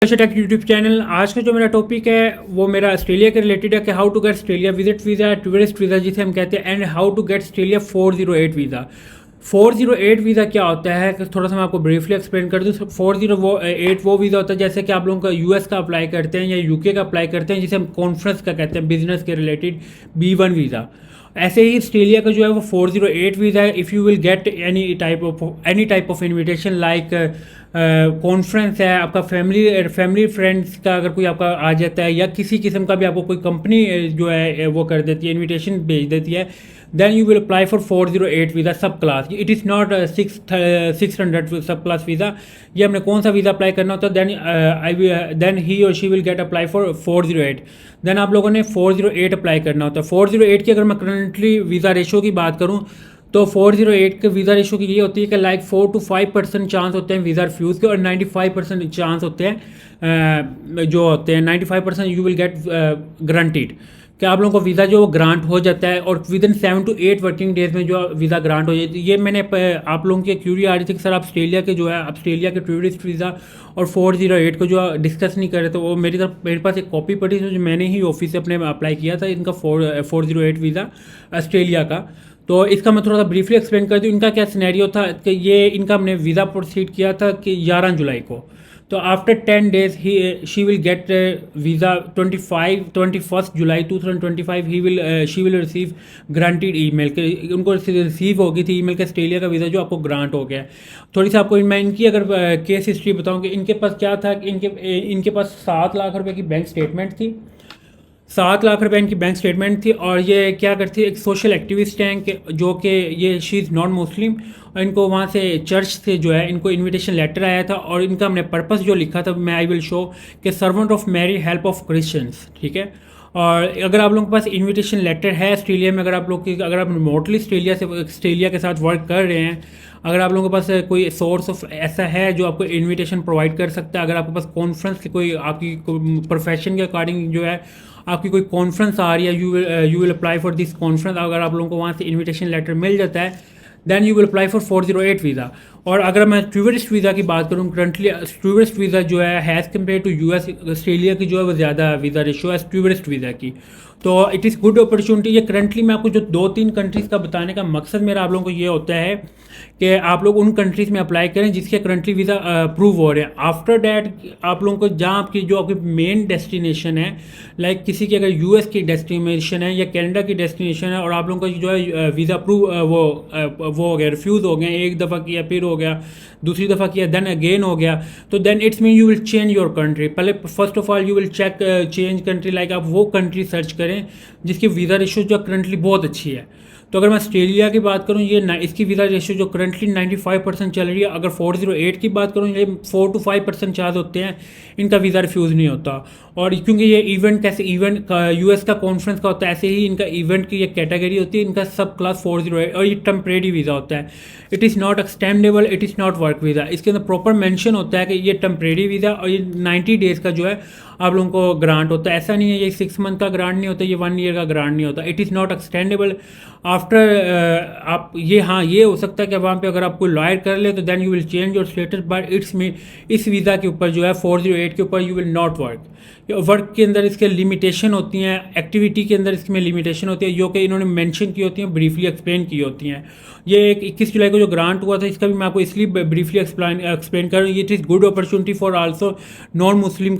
Take YouTube channel. आज का जो मेरा टॉपिक है वो मेरा ऑस्ट्रेलिया के रिलेटेड है कि how to get Australia visit visa, tourist visa जिसे हम कहते हैं, and how to get Australia 408 visa. 408 visa क्या होता है कि थोड़ा सा मैं आपको ब्रीफली एक्सप्लेन कर दूँ। 408 वो वीज़ा होता है जैसे कि आप लोगों का यूएस का अप्लाई करते हैं या यूके का अप्लाई करते हैं, जिसे हम कॉन्फ्रेंस का कहते हैं, बिजनेस के रिलेटेड B1 वीज़ा। ऐसे ही ऑस्ट्रेलिया का जो है वो 408 वीज़ा है। If you will get any type of invitation like conference है, आपका फैमिली फ्रेंड्स का अगर कोई आपका आ जाता है, या किसी किस्म का भी आपको कोई कंपनी जो है वो कर देती है, इन्विटेशन भेज देती है, then you will apply for 408 visa subclass. It is not 600 सब क्लास वीज़ा। ये हमने कौन सा वीज़ा अप्लाई करना होता है, देन ही और she will get apply for 408। Then आप लोगों ने 408 अप्लाई करना होता है। 408 की अगर मैं करंटली वीज़ा रेशो की बात करूँ तो 408 के वीज़ा रेशो की ये होती है कि लाइक 4 to 5% चांस होते हैं वीज़ा रिफ्यूज़ के, और 95% चांस होते हैं जो होते हैं 95% यू विल गेट ग्रांटेड, कि आप लोगों को वीज़ा जो ग्रांट हो जाता है, और with in 7 to 8 working days में जो वीज़ा ग्रांट हो जाती है। ये मैंने आप लोगों की क्यूरी आ रही थी कि सर आप ऑस्ट्रेलिया के जो है ऑस्ट्रेलिया के टूरिस्ट वीज़ा और 408 को जो डिस्कस नहीं कर रहे, तो वो मेरे पास एक कॉपी पड़ी थी जो मैंने ही ऑफिस से अपने अप्लाई किया था इनका 408 वीज़ा ऑस्ट्रेलिया का। तो इसका मैं थोड़ा सा ब्रीफली एक्सप्लेन कर दूँ। इनका क्या सिनेरियो था कि ये इनका हमने वीज़ा प्रोसीड किया था कि 11 जुलाई को। तो after 10 days she will gate visa 21 July 2025 she will receive granted email के, उनको रिसीव होगी थी ईमेल के ऑस्ट्रेलिया का वीज़ा जो आपको ग्रांट हो गया। थोड़ी सी आपको मैं इनकी अगर केस हिस्ट्री बताऊँ कि इनके पास क्या था कि इनके पास 7 लाख रुपए की बैंक स्टेटमेंट थी। 7 लाख रुपए इनकी बैंक स्टेटमेंट थी। और ये क्या करती है, एक सोशल एक्टिविस्ट हैं कि जो कि ये शी इज़ नॉन मुस्लिम, और इनको वहाँ से चर्च से जो है इनको इनविटेशन लेटर आया था, और इनका हमने पर्पस जो लिखा था मैं आई विल शो कि servant of Mary help of Christians, ठीक है। और अगर आप लोगों के पास इनविटेशन लेटर है ऑस्ट्रेलिया में, अगर आप रिमोटली ऑस्ट्रेलिया के साथ वर्क कर रहे हैं, अगर आप लोगों के पास कोई सोर्स ऑफ ऐसा है जो आपको इनविटेशन प्रोवाइड कर सकता है, अगर आपके पास कॉन्फ्रेंस की कोई आपकी प्रोफेशन के अकॉर्डिंग जो है आपकी कोई कॉन्फ्रेंस आ रही है, you will apply for this conference, अगर आप लोगों को वहाँ से इनविटेशन लेटर मिल जाता है, then you will apply for 408 visa. और अगर मैं टूरिस्ट वीज़ा की बात करूँ, करंटली टूरिस्ट वीज़ा जो है has compare to US, Australia की जो है वो ज़्यादा वीज़ा रेशो है टूरिस्ट वीज़ा की। तो इट इज़ गुड अपॉर्चुनिटी। ये करंटली मैं आपको जो 2-3 कंट्रीज़ का बताने का मकसद मेरा आप लोगों को ये होता है कि आप लोग उन कंट्रीज़ में अप्लाई करें जिसके करंटली वीज़ा अप्रूव हो रहे हैं। आफ्टर डैट आप लोगों को जहाँ आपकी मेन डेस्टिनेशन है, लाइक किसी की अगर यूएस की डेस्टिनेशन है या कनाडा की डेस्टिनेशन है, और आप लोगों का जो है वीज़ा अप्रूव वो हो गया, रिफ्यूज़ हो गया, एक दफ़ा किया फिर हो गया, दूसरी दफ़ा किया देन अगेन हो गया, तो then it's mean you will change your country. पहले first of all you will check change country, like आप वो कंट्री सर्च करें जिसकी वीज़ा रेशो जो करंटली बहुत अच्छी है। तो अगर मैं ऑस्ट्रेलिया की बात करूँ, ये इसकी वीज़ा रेशो जो करंटली 95% चल रही है। अगर 408 की बात करूँ, ये 4 to 5% चार्ज होते हैं, इनका वीज़ा रिफ्यूज़ नहीं होता। और क्योंकि ये इवेंट कैसे इवेंट यूएस का कॉन्फ्रेंस का होता है, ऐसे ही इनका इवेंट की ये कैटेगरी होती है, इनका सब क्लास 408, और ये टेम्परेरी वीज़ा होता है। It is not extendable, it is not work visa. इसके अंदर प्रॉपर मेंशन होता है कि ये टेम्परेरी वीज़ा, और ये 90 डेज़ का जो है आप लोगों को ग्रांट होता है। ऐसा नहीं है ये 6 मंथ का ग्रांट नहीं होता, ये 1 ईयर का ग्रांट नहीं होता। It is not extendable after आप ये, हाँ ये हो सकता है कि वहाँ पे अगर आप कोई लॉयर कर ले तो then you will change your status, but it's में इस वीज़ा के ऊपर जो है 408 के ऊपर यू विल नॉट वर्क के अंदर इसके लिमिटेशन होती हैं, एक्टिविटी के अंदर इसमें लिमिटेशन होती है जो कि इन्होंने मेंशन की होती हैं, ब्रीफली एक्सप्लेन की होती हैं। ये एक 21 जुलाई को जो ग्रांट हुआ था, इसका भी मैं आपको इसलिए ब्रीफली एक्सप्लेन कर रहा हूँ। It is good opportunity for also non Muslim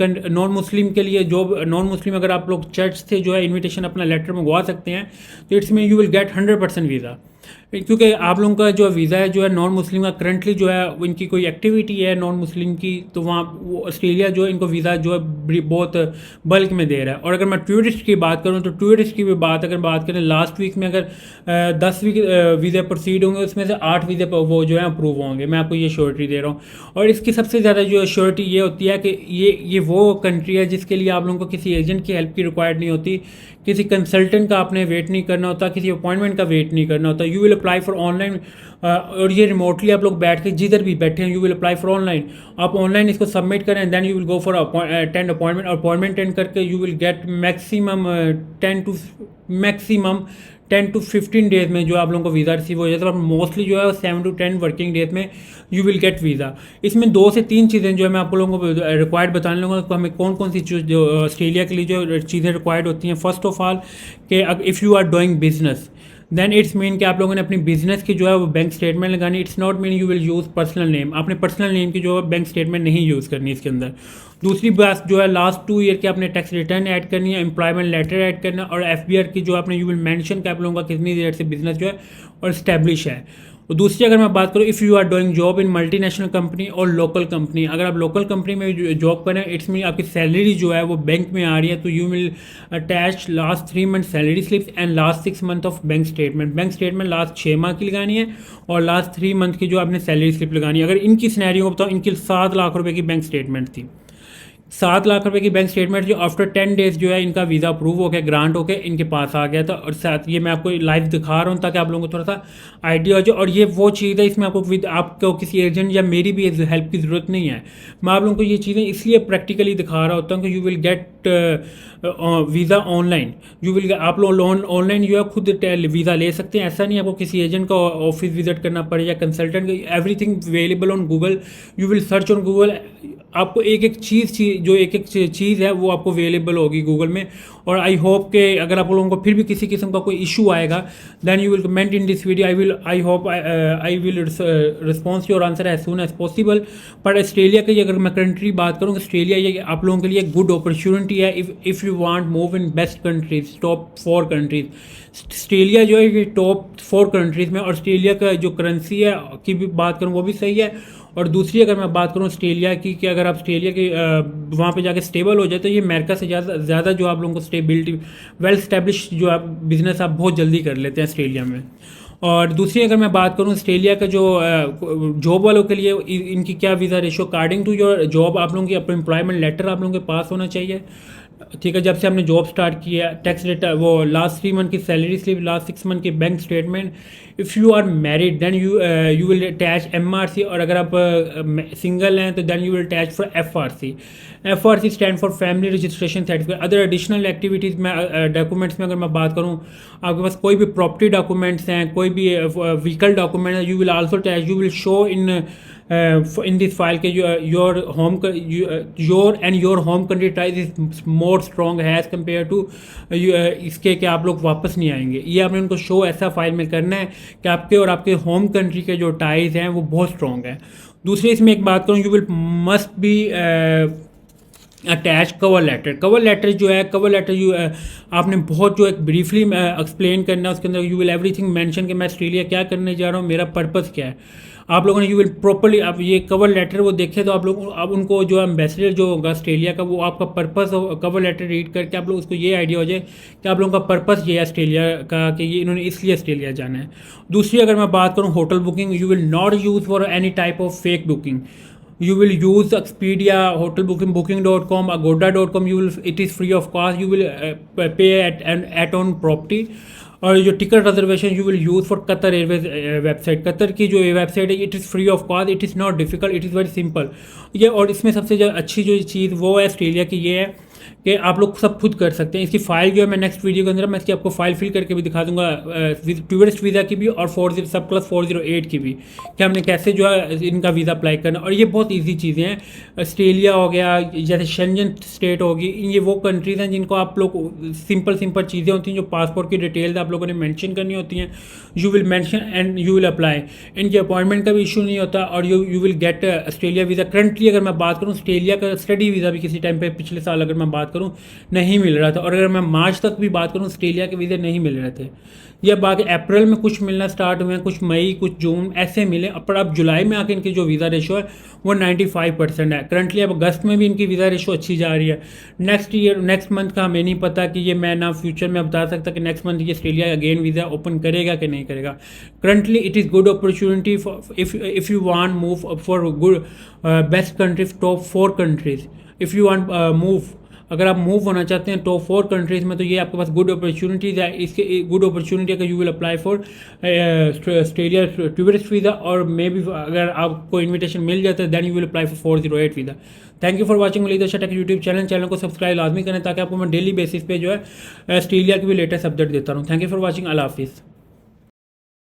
के लिए। जो नॉन मुस्लिम अगर आप लोग चर्च से जो है इन्विटेशन अपना लेटर मंगवा सकते हैं, तो इट्स में यू विल गेट 100% वीज़ा। क्योंकि आप लोगों का जो वीज़ा है जो है नॉन मुस्लिम का, करंटली जो है इनकी कोई एक्टिविटी है नॉन मुस्लिम की, तो वहाँ ऑस्ट्रेलिया जो है इनको वीज़ा जो है बहुत बल्क में दे रहा है। और अगर मैं टूरिस्ट की बात करूँ तो टूरिस्ट की भी बात करें, लास्ट वीक में अगर 10 वीज़े प्रोसीड होंगे, उसमें से 8 वीज़े वो जो है अप्रूव होंगे। मैं आपको ये श्योरिटी दे रहा हूँ। और इसकी सबसे ज़्यादा जो श्योरिटी ये होती है कि ये वो कंट्री है जिसके लिए आप लोगों को किसी एजेंट की हेल्प की रिक्वायर्ड नहीं होती, किसी कंसल्टेंट का आपने वेट नहीं करना होता, किसी अपॉइंटमेंट का वेट नहीं करना होता। You will apply for online, और ये रिमोटली आप लोग बैठ के जिधर भी बैठे हैं, you will apply for online. आप ऑनलाइन इसको सबमिट करें, then you will go for 10 appointment. Appointment 10 करके you will get maximum 10 to maximum 10 to 15 days में जो आप लोगों को वीज़ा रिसीव हो जाता है, और मोस्टली जो है 7 to 10 वर्किंग डेज में यू विल गेट वीज़ा। इसमें 2 से 3 चीज़ें जो है मैं आप लोगों को रिक्वायर्ड बताने लूँगा कि हमें कौन कौन सी जो ऑस्ट्रेलिया के लिए जो चीज़ें रिक्वायर्ड होती हैं। फर्स्ट ऑफ ऑल कि if you are doing business, then it's mean कि आप लोगों ने अपनी बिजनेस की जो है वो बैंक स्टेटमेंट लगानी। It's not mean you will use personal name, आपने पर्सनल नेम की जो है बैंक स्टेटमेंट नहीं यूज़ करनी इसके अंदर। दूसरी बात जो है लास्ट 2 ईयर की आपने टैक्स रिटर्न ऐड करनी है, एम्प्लॉयमेंट लेटर ऐड करना, और एफबीआर की जो आपने यू विल मेंशन कि आप लोगों का कितनी देर से बिजनेस जो है और इस्टेब्लिश है। और दूसरी अगर मैं बात करूँ, if you are doing job in multinational company और लोकल कंपनी, अगर आप लोकल कंपनी में जॉब करें, इट्स मीन आपकी सैलरी जो है वो बैंक में आ रही है, तो you will attach last 3 month salary slips and last 6 month of bank statement. Bank statement last 6 माह की लगानी है और लास्ट 3 मंथ की जो आपने सैलरी स्लिप लगानी है। अगर इनकी सिनेरियो को बताओ, इनकी 7 लाख रुपए की बैंक स्टेटमेंट थी, 7 लाख रुपए की बैंक स्टेटमेंट जो आफ्टर 10 डेज जो है इनका वीज़ा अप्रूव हो गया, ग्रांट हो गया, इनके पास आ गया था। और साथ ये मैं आपको लाइव दिखा रहा हूँ ताकि आप लोगों को थोड़ा सा आइडिया हो जाए। और ये वो चीज़ है, इसमें आपको किसी एजेंट या मेरी भी हेल्प की ज़रूरत नहीं है। मैं आप लोगों को ये चीज़ें इसलिए प्रैक्टिकली दिखा रहा होता हूँ कि you will gate visa online. You will आप लोग ऑनलाइन जो है खुद वीज़ा ले सकते हैं। ऐसा नहीं आपको किसी एजेंट का ऑफिस विजिट करना पड़े या consultant, everything available on Google. You will search on Google, आपको एक एक चीज़ है वो आपको अवेलेबल होगी गूगल में। और आई होप कि अगर आप लोगों को फिर भी किसी किस्म का कोई इशू आएगा, then you will comment in this video. I will response your answer as soon as possible. पर ऑस्ट्रेलिया की अगर मैं कंट्री बात करूँ, ऑस्ट्रेलिया ये आप लोगों के लिए गुड अपॉर्चुनिटी है if you want move in best countries, top 4 countries. Australia जो है ये टॉप 4 कंट्रीज़ में। और ऑस्ट्रेलिया का जो करेंसी है की भी बात करूँ वो भी सही है। और दूसरी अगर मैं बात करूँ ऑस्ट्रेलिया की, कि अगर आप ऑस्ट्रेलिया के वहाँ पे जाके स्टेबल हो जाए, तो ये अमेरिका से ज़्यादा जो आप लोगों को स्टेबिलिटी, वेल स्टैब्लिश जो आप बिज़नेस आप बहुत जल्दी कर लेते हैं ऑस्ट्रेलिया में। और दूसरी अगर मैं बात करूँ ऑस्ट्रेलिया का जो जॉब वालों के लिए इनकी क्या visa ratio, according to your job आप लोगों की अपना एम्प्लॉयमेंट लेटर आप लोगों के पास होना चाहिए। ठीक है, जब से हमने जॉब स्टार्ट किया, टैक्स रिटर्न, वो लास्ट 3 मंथ की सैलरी स्लिप, लास्ट 6 मंथ की bank statement. If you are married then you will attach MRC, और अगर आप सिंगल हैं तो then you will attach for FRC। FRC stand for family registration certificate. Other additional activities में documents में अगर मैं बात करूँ, आपके पास कोई भी प्रॉपर्टी डॉक्यूमेंट्स हैं, कोई भी व्हीकल डॉक्यूमेंट है, you will also attach, you will show in this file के your and your home country ties is more strong as compared to इसके कि आप लोग वापस नहीं आएंगे। ये आपने उनको शो ऐसा फाइल में करना है कि आपके और आपके होम कंट्री के जो टाइज हैं वो बहुत स्ट्रॉन्ग है। दूसरी इसमें एक बात करूँ, you will must be attach cover letter. Cover letter जो है, कवर लेटर आपने बहुत जो एक ब्रीफली एक्सप्लेन करना है, उसके अंदर यू विल एवरीथिंग मेंशन कि मैं ऑस्ट्रेलिया क्या करने जा रहा हूँ, मेरा पर्पस क्या है। आप लोगों ने यू विल प्रॉपरली, आप ये कवर लेटर वो देखें तो आप उनको जो एम्बेसडर जो होगा ऑस्ट्रेलिया का, वो आपका पर्पस कवर लेटर रीड करके आप लोग उसको ये आइडिया हो जाए कि आप लोगों का पर्पस ये है ऑस्ट्रेलिया का, कि ये इन्होंने इसलिए ऑस्ट्रेलिया जाना है। दूसरी अगर मैं बात करूँ hotel booking, you will not use for any type of fake booking. You will use Expedia, hotel booking.com, agoda.com. It is free of cost. You will pay at on property. और जो ticket reservation you will use for Qatar Airways website. Qatar की जो website है, it is free of cost, it is not difficult, it is very simple ये। और इसमें सबसे जो अच्छी जो चीज़ वो है ऑस्ट्रेलिया की, ये है कि आप लोग सब खुद कर सकते हैं। इसकी फ़ाइल जो है मैं नेक्स्ट वीडियो के अंदर मैं इसकी आपको फ़ाइल फिल करके भी दिखा दूंगा, टूरिस्ट वीज़ा की भी और 408 की भी, कि हमने कैसे जो है इनका वीज़ा अप्लाई करना। और ये बहुत ईजी चीज़ें हैं। ऑस्ट्रेलिया हो गया, जैसे शेंजन स्टेट होगी, ये वो कंट्रीज़ हैं जिनको आप लोग सिंपल चीज़ें होती हैं जो पासपोर्ट की डिटेल्स आप लोगों ने मेंशन करनी होती हैं। You will mention and you will apply. इनकी अपॉइंटमेंट का भी इशू नहीं होता और you will gate Australia visa. Currently अगर मैं बात करूँ, ऑस्ट्रेलिया का स्टडी वीज़ा भी किसी टाइम पे पिछले साल अगर मैं बात करूँ नहीं मिल रहा था, और अगर मैं मार्च तक भी बात करूँ ऑस्ट्रेलिया के वीज़े नहीं मिल रहे थे। ये बाकी अप्रैल में कुछ मिलना स्टार्ट हुए हैं, कुछ मई, कुछ जून ऐसे मिले, पर अब जुलाई में आके इनकी जो वीज़ा रेशो है वो 95% है। करंटली अब अगस्त में भी इनकी वीज़ा रेशो अच्छी जा रही है। नेक्स्ट मंथ का हमें नहीं पता कि ये मैं ना फ्यूचर में बता सकता कि नेक्स्ट मंथ ये ऑस्ट्रेलिया अगेन वीज़ा ओपन करेगा कि नहीं करेगा। Currently it is good opportunity if you want move for good best countries, top 4 countries. If you want move अगर आप मूव होना चाहते हैं टॉप 4 कंट्रीज़ में, तो ये आपके पास गुड अपॉर्चुनिटीज़ है। इसके गुड अपॉर्चुनिटी है कि you will apply for Australia tourist visa, और मे भी अगर आपको इन्विटेशन मिल जाता है then you will apply for 408 visa. Thank you for watching Waleed Arshad tech YouTube channel को सब्सक्राइब लाजमी करें ताकि आपको मैं डेली बेसिस पे जो है ऑस्ट्रेलिया की भी लेटेस्ट अपडेट देता रहूँ। थैंक यू फॉर वाचिंग, अल्लाह हाफिज़।